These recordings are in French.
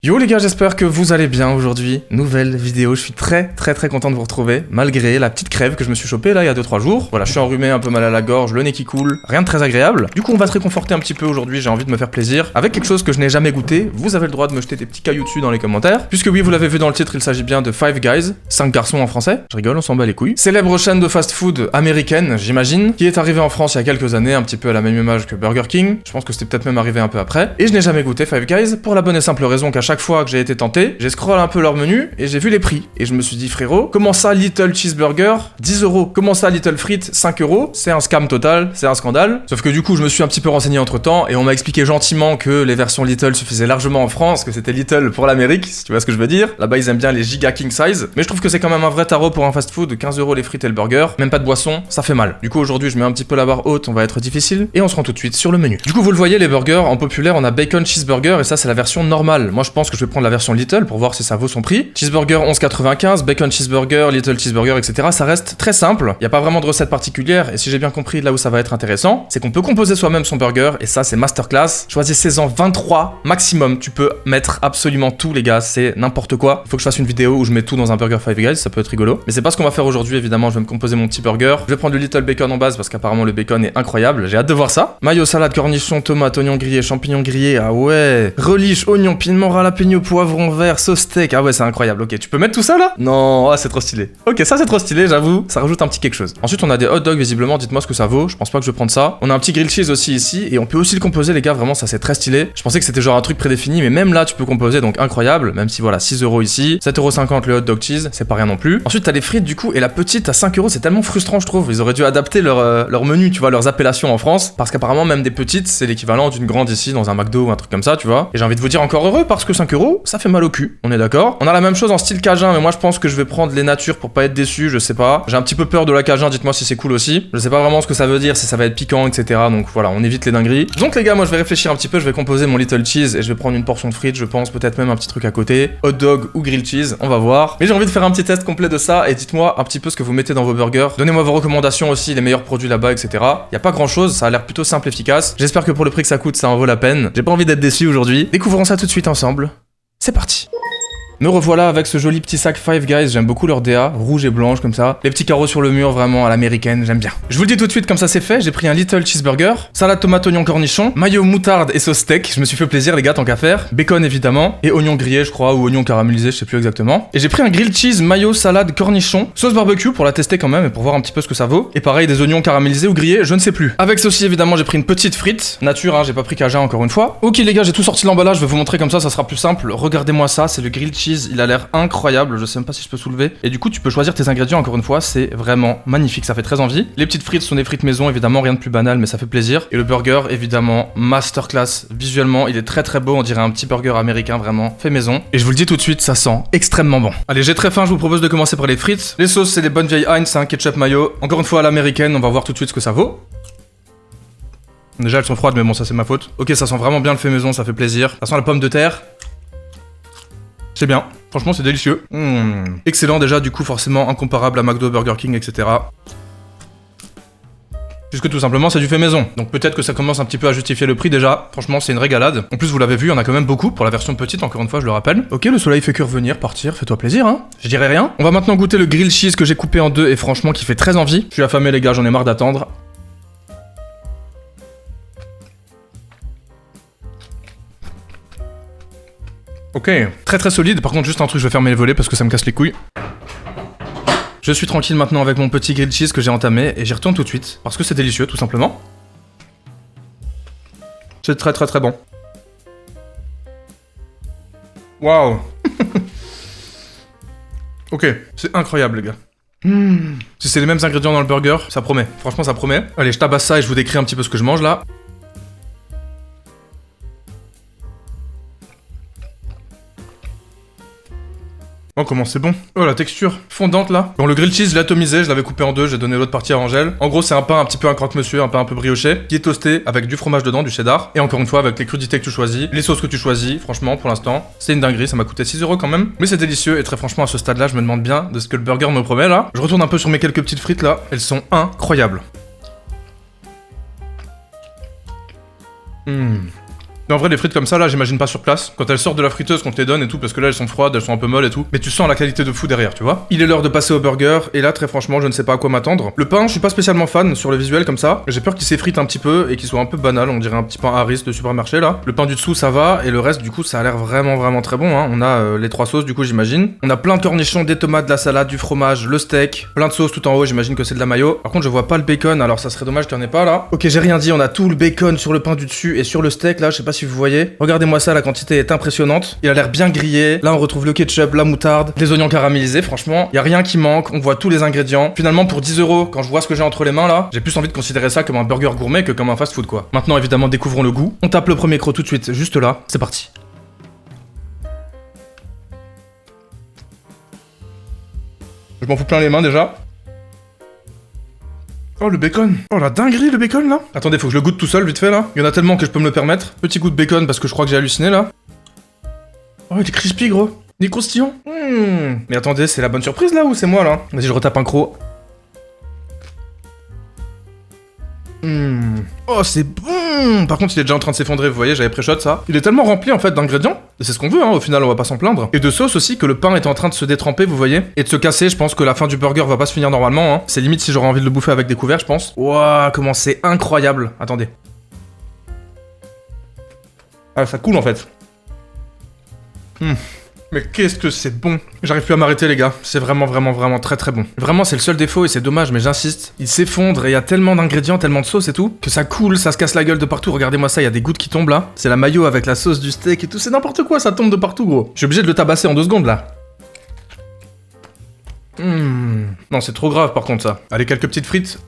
Yo les gars, j'espère que vous allez bien aujourd'hui. Nouvelle vidéo, je suis très content de vous retrouver, malgré la petite crève que je me suis chopée là il y a 2-3 jours. Voilà, je suis enrhumé, un peu mal à la gorge, le nez qui coule, rien de très agréable. Du coup on va se réconforter un petit peu aujourd'hui, j'ai envie de me faire plaisir avec quelque chose que je n'ai jamais goûté. Vous avez le droit de me jeter des petits cailloux dessus dans les commentaires. Puisque oui, vous l'avez vu dans le titre, il s'agit bien de Five Guys, 5 garçons en français. Je rigole, on s'en bat les couilles. Célèbre chaîne de fast-food américaine, j'imagine, qui est arrivée en France il y a quelques années, un petit peu à la même image que Burger King. Je pense que c'était peut-être même arrivé un peu après. Et je n'ai jamais goûté Five Guys pour la bonne et simple raison qu'à chaque fois que j'ai été tenté, j'ai scrollé un peu leur menu et j'ai vu les prix. Et je me suis dit, frérot, comment ça Little Cheeseburger 10 €? Comment ça Little Frites 5 €? C'est un scam total, c'est un scandale. Sauf que du coup, je me suis un petit peu renseigné entre temps et on m'a expliqué gentiment que les versions Little suffisaient largement en France, que c'était Little pour l'Amérique, si tu vois ce que je veux dire. Là-bas, ils aiment bien les giga king size. Mais je trouve que c'est quand même un vrai tarot pour un fast food. 15 € les frites et le burger. Même pas de boisson, ça fait mal. Du coup, aujourd'hui, je mets un petit peu la barre haute, on va être difficile. Et on se rend tout de suite sur le menu. Du coup, vous le voyez, les burgers, en populaire, on a Bacon Cheeseburger et ça, c'est la version normale. Moi, je pense que je vais prendre la version Little pour voir si ça vaut son prix. Cheeseburger 11,95, Bacon Cheeseburger, Little Cheeseburger, etc. Ça reste très simple. Il n'y a pas vraiment de recette particulière. Et si j'ai bien compris, là où ça va être intéressant, c'est qu'on peut composer soi-même son burger. Et ça, c'est masterclass. Choisissez-en 23 maximum. Tu peux mettre absolument tout, les gars. C'est n'importe quoi. Il faut que je fasse une vidéo où je mets tout dans un burger Five Guys. Ça peut être rigolo. Mais c'est pas ce qu'on va faire aujourd'hui, évidemment. Je vais me composer mon petit burger. Je vais prendre le Little Bacon en base parce qu'apparemment le bacon est incroyable. J'ai hâte de voir ça. Mayo, salade, cornichon, tomate, oignon grillé, champignons grillés. Ah ouais. Relish, oignon, piment, jalapeno, poivron vert, sauce steak. Ah ouais, c'est incroyable. Ok, tu peux mettre tout ça là? Non, ah c'est trop stylé. Ok, ça c'est trop stylé, j'avoue. Ça rajoute un petit quelque chose. Ensuite, on a des hot dogs, visiblement. Dites-moi ce que ça vaut. Je pense pas que je vais prendre ça. On a un petit grill cheese aussi ici. Et on peut aussi le composer, les gars. Vraiment, ça c'est très stylé. Je pensais que c'était genre un truc prédéfini, mais même là, tu peux composer. Donc incroyable. Même si voilà, 6 € ici. 7,50 € le hot dog cheese. C'est pas rien non plus. Ensuite, t'as les frites du coup. Et la petite à 5 €. C'est tellement frustrant, je trouve. Ils auraient dû adapter leur menu, tu vois, leurs appellations en France. Parce qu'apparemment, même des petites, c'est l'équivalent d'une grande ici dans un McDo ou un truc comme ça, tu vois. Et j'ai envie de vous dire encore heureux parce que 5 €, ça fait mal au cul. On est d'accord? On a la même chose en style cajun, mais moi je pense que je vais prendre les natures pour pas être déçu, je sais pas. J'ai un petit peu peur de la cajun, dites-moi si c'est cool aussi. Je sais pas vraiment ce que ça veut dire, si ça va être piquant, etc. Donc voilà, on évite les dingueries. Donc les gars, moi je vais réfléchir un petit peu, je vais composer mon little cheese et je vais prendre une portion de frites, je pense, peut-être même un petit truc à côté. Hot dog ou grilled cheese, on va voir. Mais j'ai envie de faire un petit test complet de ça et dites-moi un petit peu ce que vous mettez dans vos burgers. Donnez-moi vos recommandations aussi, les meilleurs produits là-bas, etc. Y a pas grand chose, ça a l'air plutôt simple, efficace. J'espère que pour le prix que ça coûte, ça en vaut la peine. J'ai pas envie d'être déçu aujourd'hui. Découvrons ça tout de suite ensemble. C'est parti. Me revoilà avec ce joli petit sac Five Guys, j'aime beaucoup leur DA, rouge et blanche comme ça. Les petits carreaux sur le mur, vraiment à l'américaine, j'aime bien. Je vous le dis tout de suite, comme ça c'est fait, j'ai pris un Little Cheeseburger, salade tomate oignon cornichon, mayo moutarde et sauce steak, je me suis fait plaisir les gars tant qu'à faire, bacon évidemment, et oignon grillé je crois, ou oignon caramélisé, je sais plus exactement. Et j'ai pris un grilled cheese, mayo, salade, cornichon, sauce barbecue pour la tester quand même et pour voir un petit peu ce que ça vaut. Et pareil, des oignons caramélisés ou grillés, je ne sais plus. Avec ceci évidemment j'ai pris une petite frite, nature hein, j'ai pas pris cajun encore une fois. Ok les gars, j'ai tout sorti de l'emballage, je vais vous montrer comme ça sera plus simple. Regardez-moi ça, c'est le grilled cheese, il a l'air incroyable, je sais même pas si je peux soulever. Et du coup, tu peux choisir tes ingrédients encore une fois, c'est vraiment magnifique, ça fait très envie. Les petites frites sont des frites maison, évidemment, rien de plus banal, mais ça fait plaisir. Et le burger, évidemment, masterclass. Visuellement, il est très beau, on dirait un petit burger américain, vraiment, fait maison. Et je vous le dis tout de suite, ça sent extrêmement bon. Allez, j'ai très faim, je vous propose de commencer par les frites. Les sauces, c'est des bonnes vieilles Heinz, hein, ketchup mayo. Encore une fois à l'américaine, on va voir tout de suite ce que ça vaut. Déjà, elles sont froides, mais bon, ça c'est ma faute. Ok, ça sent vraiment bien le fait maison, ça fait plaisir. Ça sent la pomme de terre. C'est bien, franchement c'est délicieux. Excellent déjà, du coup forcément incomparable à McDo, Burger King, etc. Puisque tout simplement c'est du fait maison. Donc peut-être que ça commence un petit peu à justifier le prix déjà. Franchement c'est une régalade. En plus vous l'avez vu, il y en a quand même beaucoup pour la version petite, encore une fois je le rappelle. Ok, le soleil fait que revenir, partir, fais-toi plaisir hein. Je dirais rien. On va maintenant goûter le grilled cheese que j'ai coupé en deux et franchement qui fait très envie. Je suis affamé les gars, j'en ai marre d'attendre. Ok, très solide, par contre juste un truc, je vais fermer les volets parce que ça me casse les couilles. Je suis tranquille maintenant avec mon petit grilled cheese que j'ai entamé et j'y retourne tout de suite, parce que c'est délicieux tout simplement. C'est très bon. Waouh. Ok, c'est incroyable les gars. Si c'est les mêmes ingrédients dans le burger, ça promet, franchement ça promet. Allez, je tabasse ça et je vous décris un petit peu ce que je mange là. Oh comment c'est bon. Oh la texture fondante là. Bon le grilled cheese je l'ai atomisé, je l'avais coupé en deux, j'ai donné l'autre partie à Angèle. En gros c'est un pain un petit peu un croque-monsieur, un pain un peu brioché, qui est toasté avec du fromage dedans, du cheddar. Et encore une fois avec les crudités que tu choisis, les sauces que tu choisis, franchement pour l'instant c'est une dinguerie, ça m'a coûté 6 € quand même. Mais c'est délicieux et très franchement à ce stade là je me demande bien de ce que le burger me promet là. Je retourne un peu sur mes quelques petites frites là, elles sont incroyables. Mais en vrai, les frites comme ça, là, j'imagine pas sur place. Quand elles sortent de la friteuse, qu'on te les donne et tout, parce que là, elles sont froides, elles sont un peu molles et tout. Mais tu sens la qualité de fou derrière, tu vois. Il est l'heure de passer au burger, et là, très franchement, je ne sais pas à quoi m'attendre. Le pain, je suis pas spécialement fan sur le visuel comme ça. J'ai peur qu'il s'effrite un petit peu et qu'il soit un peu banal. On dirait un petit pain Harris de supermarché là. Le pain du dessous, ça va, et le reste, du coup, ça a l'air vraiment très bon. Hein. On a les 3 sauces, du coup, j'imagine. On a plein de cornichons, des tomates, de la salade, du fromage, le steak, plein de sauces tout en haut. J'imagine que c'est de la mayo. Par contre, je vois pas le bacon, alors ça serait dommage qu'il y en ait pas là. Ok, j'ai rien dit. On a tout le bacon sur le pain du dessus et sur le steak là. Je sais pas si vous voyez. Regardez-moi ça, la quantité est impressionnante. Il a l'air bien grillé. Là, on retrouve le ketchup, la moutarde, des oignons caramélisés. Franchement, y a rien qui manque. On voit tous les ingrédients. Finalement, pour 10 €, quand je vois ce que j'ai entre les mains là, j'ai plus envie de considérer ça comme un burger gourmet que comme un fast-food quoi. Maintenant, évidemment, découvrons le goût. On tape le premier croc tout de suite, juste là. C'est parti. Je m'en fous plein les mains déjà. Oh le bacon. Oh la dinguerie le bacon là. Attendez, faut que je le goûte tout seul vite fait là. Il y en a tellement que je peux me le permettre. Petit goût de bacon parce que je crois que j'ai halluciné là. Oh il est crispy gros. Il est croustillant. Mais attendez, c'est la bonne surprise là ou c'est moi là? Vas-y je retape un croc. Oh c'est bon. Par contre il est déjà en train de s'effondrer, vous voyez, j'avais pré-shot ça. Il est tellement rempli en fait d'ingrédients, et c'est ce qu'on veut hein, au final on va pas s'en plaindre. Et de sauce aussi, que le pain est en train de se détremper, vous voyez, et de se casser. Je pense que la fin du burger va pas se finir normalement hein. C'est limite si j'aurais envie de le bouffer avec des couverts je pense. Waouh comment c'est incroyable. Attendez. Ah ça coule en fait. Mais qu'est-ce que c'est bon. J'arrive plus à m'arrêter les gars, c'est vraiment très bon. Vraiment c'est le seul défaut et c'est dommage mais j'insiste. Il s'effondre et il y a tellement d'ingrédients, tellement de sauce et tout, que ça coule, ça se casse la gueule de partout. Regardez-moi ça, il y a des gouttes qui tombent là. C'est la mayo avec la sauce du steak et tout, c'est n'importe quoi, ça tombe de partout gros. Je suis obligé de le tabasser en 2 secondes là. Non c'est trop grave par contre ça. Allez quelques petites frites.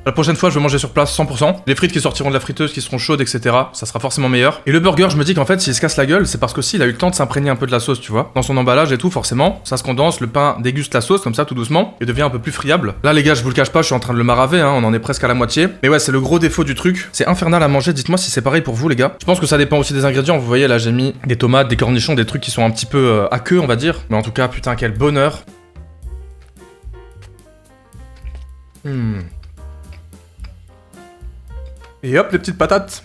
La prochaine fois, je vais manger sur place 100%. Les frites qui sortiront de la friteuse, qui seront chaudes, etc. Ça sera forcément meilleur. Et le burger, je me dis qu'en fait, s'il se casse la gueule, c'est parce qu'aussi il a eu le temps de s'imprégner un peu de la sauce, tu vois. Dans son emballage et tout, forcément, ça se condense, le pain déguste la sauce comme ça, tout doucement, et devient un peu plus friable. Là, les gars, je vous le cache pas, je suis en train de le maraver, hein, on en est presque à la moitié. Mais ouais, c'est le gros défaut du truc. C'est infernal à manger. Dites-moi si c'est pareil pour vous, les gars. Je pense que ça dépend aussi des ingrédients. Vous voyez, là, j'ai mis des tomates, des cornichons, des trucs qui sont un petit peu aqueux, on va dire. Mais en tout cas, putain, quel bonheur. Et hop, les petites patates.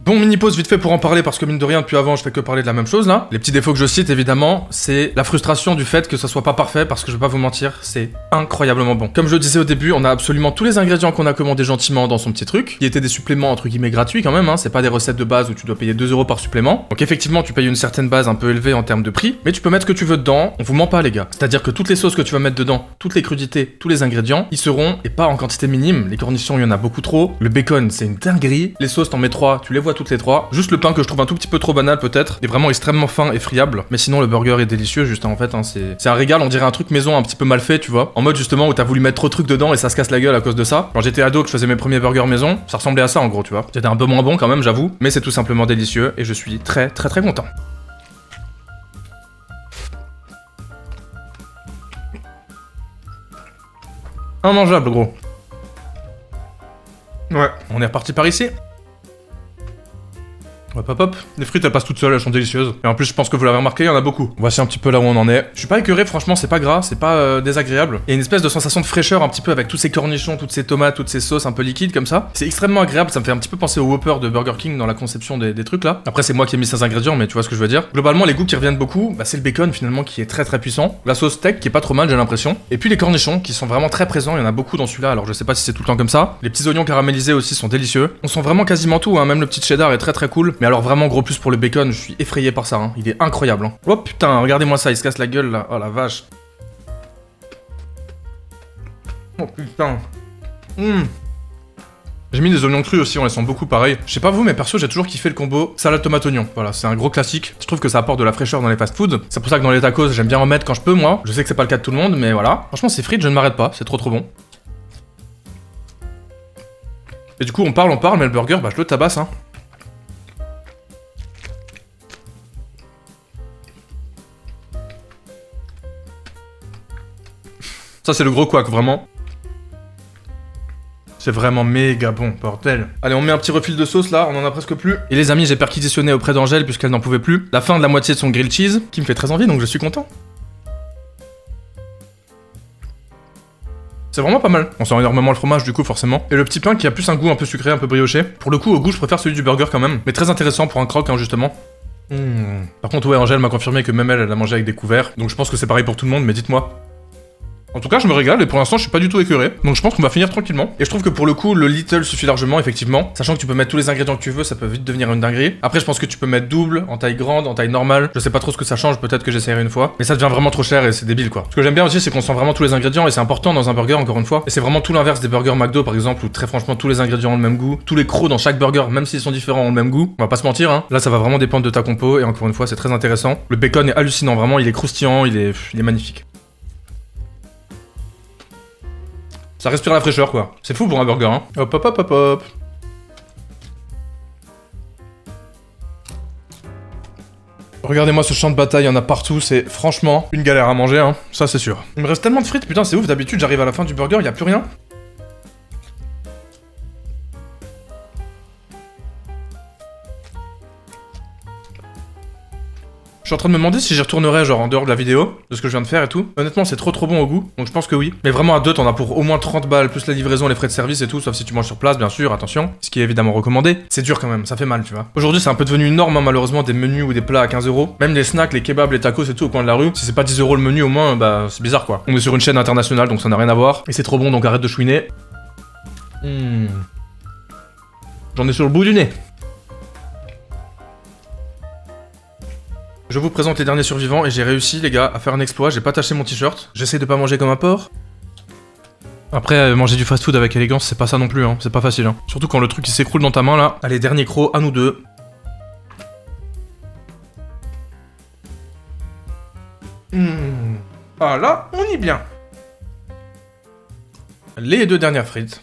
Bon, mini pause vite fait pour en parler parce que mine de rien, depuis avant, je fais que parler de la même chose là. Les petits défauts que je cite évidemment, c'est la frustration du fait que ça soit pas parfait parce que je vais pas vous mentir, c'est incroyablement bon. Comme je le disais au début, on a absolument tous les ingrédients qu'on a commandés gentiment dans son petit truc, qui étaient des suppléments entre guillemets gratuits quand même, hein. C'est pas des recettes de base où tu dois payer 2 € par supplément. Donc effectivement, tu payes une certaine base un peu élevée en termes de prix, mais tu peux mettre ce que tu veux dedans, on vous ment pas les gars. C'est-à-dire que toutes les sauces que tu vas mettre dedans, toutes les crudités, tous les ingrédients, ils seront, et pas en quantité minime, les cornichons il y en a beaucoup trop, le bacon c'est une dinguerie, les sauces t'en mets 3, tu les vois toutes les 3, juste le pain que je trouve un tout petit peu trop banal peut-être, est vraiment extrêmement fin et friable, mais sinon le burger est délicieux juste en fait, hein, c'est un régal, on dirait un truc maison un petit peu mal fait tu vois, en mode justement où t'as voulu mettre trop de trucs dedans et ça se casse la gueule à cause de ça. Quand j'étais ado que je faisais mes premiers burgers maison, ça ressemblait à ça en gros tu vois, c'était un peu moins bon quand même j'avoue, mais c'est tout simplement délicieux et je suis très content. Immangeable gros. Ouais, on est reparti par ici. Hop, les frites elles passent toutes seules, elles sont délicieuses. Et en plus je pense que vous l'avez remarqué, il y en a beaucoup. Voici un petit peu là où on en est. Je suis pas écœuré, franchement c'est pas gras, c'est pas désagréable. Il y a une espèce de sensation de fraîcheur un petit peu avec tous ces cornichons, toutes ces tomates, toutes ces sauces un peu liquides comme ça. C'est extrêmement agréable, ça me fait un petit peu penser au Whopper de Burger King dans la conception des trucs là. Après c'est moi qui ai mis ces ingrédients mais tu vois ce que je veux dire. Globalement les goûts qui reviennent beaucoup, bah, c'est le bacon finalement qui est très puissant. La sauce steak qui est pas trop mal j'ai l'impression. Et puis les cornichons qui sont vraiment très présents, il y en a beaucoup dans celui-là alors je sais pas si c'est tout le temps comme ça. Les petits oignons caramélisés aussi sont délicieux. On sent vraiment quasiment tout, hein. Même le petit cheddar est très cool. Mais alors vraiment gros plus pour le bacon, je suis effrayé par ça, hein. Il est incroyable. Hein. Oh putain, regardez-moi ça, il se casse la gueule là. Oh la vache. Oh putain. J'ai mis des oignons crus aussi, on les sent beaucoup pareil. Je sais pas vous, mais perso, j'ai toujours kiffé le combo salade tomate oignon. Voilà, c'est un gros classique. Je trouve que ça apporte de la fraîcheur dans les fast-foods. C'est pour ça que dans les tacos, j'aime bien en mettre quand je peux, moi. Je sais que c'est pas le cas de tout le monde, mais voilà. Franchement, ces frites, je ne m'arrête pas, c'est trop bon. Et du coup, on parle, mais le burger, bah je le tabasse, hein. Ça c'est le gros couac, vraiment. C'est vraiment méga bon, bordel. Allez, on met un petit refil de sauce là, on en a presque plus. Et les amis, j'ai perquisitionné auprès d'Angèle puisqu'elle n'en pouvait plus la fin de la moitié de son grilled cheese, qui me fait très envie, donc je suis content. C'est vraiment pas mal. On sent énormément le fromage du coup forcément. Et le petit pain qui a plus un goût un peu sucré, un peu brioché. Pour le coup au goût je préfère celui du burger quand même. Mais très intéressant pour un croque hein, justement. Par contre ouais Angèle m'a confirmé que même elle a mangé avec des couverts. Donc je pense que c'est pareil pour tout le monde mais dites-moi. En tout cas, je me régale et pour l'instant, je suis pas du tout écœuré. Donc je pense qu'on va finir tranquillement. Et je trouve que pour le coup, le little suffit largement, effectivement. Sachant que tu peux mettre tous les ingrédients que tu veux, ça peut vite devenir une dinguerie. Après, je pense que tu peux mettre double, en taille grande, en taille normale. Je sais pas trop ce que ça change, peut-être que j'essayerai une fois. Mais ça devient vraiment trop cher et c'est débile quoi. Ce que j'aime bien aussi, c'est qu'on sent vraiment tous les ingrédients et c'est important dans un burger, encore une fois. Et c'est vraiment tout l'inverse des burgers McDo par exemple, où très franchement, tous les ingrédients ont le même goût. Tous les crocs dans chaque burger, même s'ils sont différents, ont le même goût. On va pas se mentir, hein. Là, ça va vraiment dépendre de ta compo et encore une fois, c'est très intéressant. Le bacon est hallucinant, vraiment, il est croustillant, il est magnifique. Ça respire la fraîcheur quoi. C'est fou pour un burger hein. Hop hop hop hop hop. Regardez-moi ce champ de bataille, il y en a partout, c'est franchement une galère à manger hein, ça c'est sûr. Il me reste tellement de frites, putain c'est ouf, d'habitude j'arrive à la fin du burger, il y a plus rien. Je suis en train de me demander si j'y retournerai genre en dehors de la vidéo, de ce que je viens de faire et tout. Honnêtement c'est trop bon au goût, donc je pense que oui. Mais vraiment à deux t'en as pour au moins 30 balles, plus la livraison, les frais de service et tout, sauf si tu manges sur place bien sûr, attention. Ce qui est évidemment recommandé. C'est dur quand même, ça fait mal tu vois. Aujourd'hui c'est un peu devenu une norme hein, malheureusement des menus ou des plats à 15 €. Même les snacks, les kebabs, les tacos et tout au coin de la rue. Si c'est pas 10 € le menu au moins, bah c'est bizarre quoi. On est sur une chaîne internationale donc ça n'a rien à voir. Et c'est trop bon donc arrête de chouiner. J'en ai sur le bout du nez. Je vous présente les derniers survivants et j'ai réussi les gars à faire un exploit, j'ai pas taché mon t-shirt, j'essaie de pas manger comme un porc. Après manger du fast food avec élégance c'est pas ça non plus hein, c'est pas facile hein. Surtout quand le truc il s'écroule dans ta main là. Allez dernier croc, à nous deux. Ah là, on y est bien. Les deux dernières frites.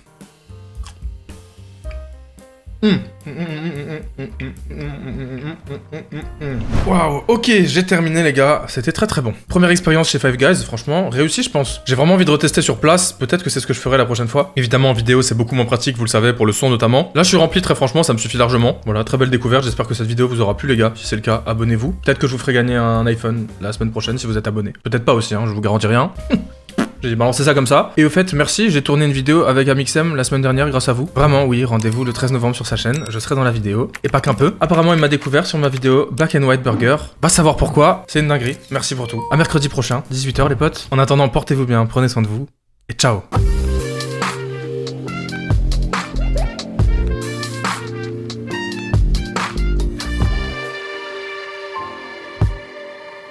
Waouh, ok, j'ai terminé les gars, c'était très bon. Première expérience chez Five Guys, franchement, réussi je pense. J'ai vraiment envie de retester sur place, peut-être que c'est ce que je ferai la prochaine fois. Évidemment en vidéo c'est beaucoup moins pratique, vous le savez, pour le son notamment. Là je suis rempli très franchement, ça me suffit largement. Voilà, très belle découverte, j'espère que cette vidéo vous aura plu les gars. Si c'est le cas, abonnez-vous. Peut-être que je vous ferai gagner un iPhone la semaine prochaine si vous êtes abonné. Peut-être pas aussi, hein, je vous garantis rien. J'ai balancé ça comme ça. Et au fait, merci, j'ai tourné une vidéo avec Amixem la semaine dernière grâce à vous. Vraiment, oui, rendez-vous le 13 novembre sur sa chaîne, je serai dans la vidéo. Et pas qu'un peu. Apparemment, il m'a découvert sur ma vidéo Black and White Burger. Va savoir pourquoi, c'est une dinguerie. Merci pour tout. À mercredi prochain, 18 h les potes. En attendant, portez-vous bien, prenez soin de vous. Et ciao.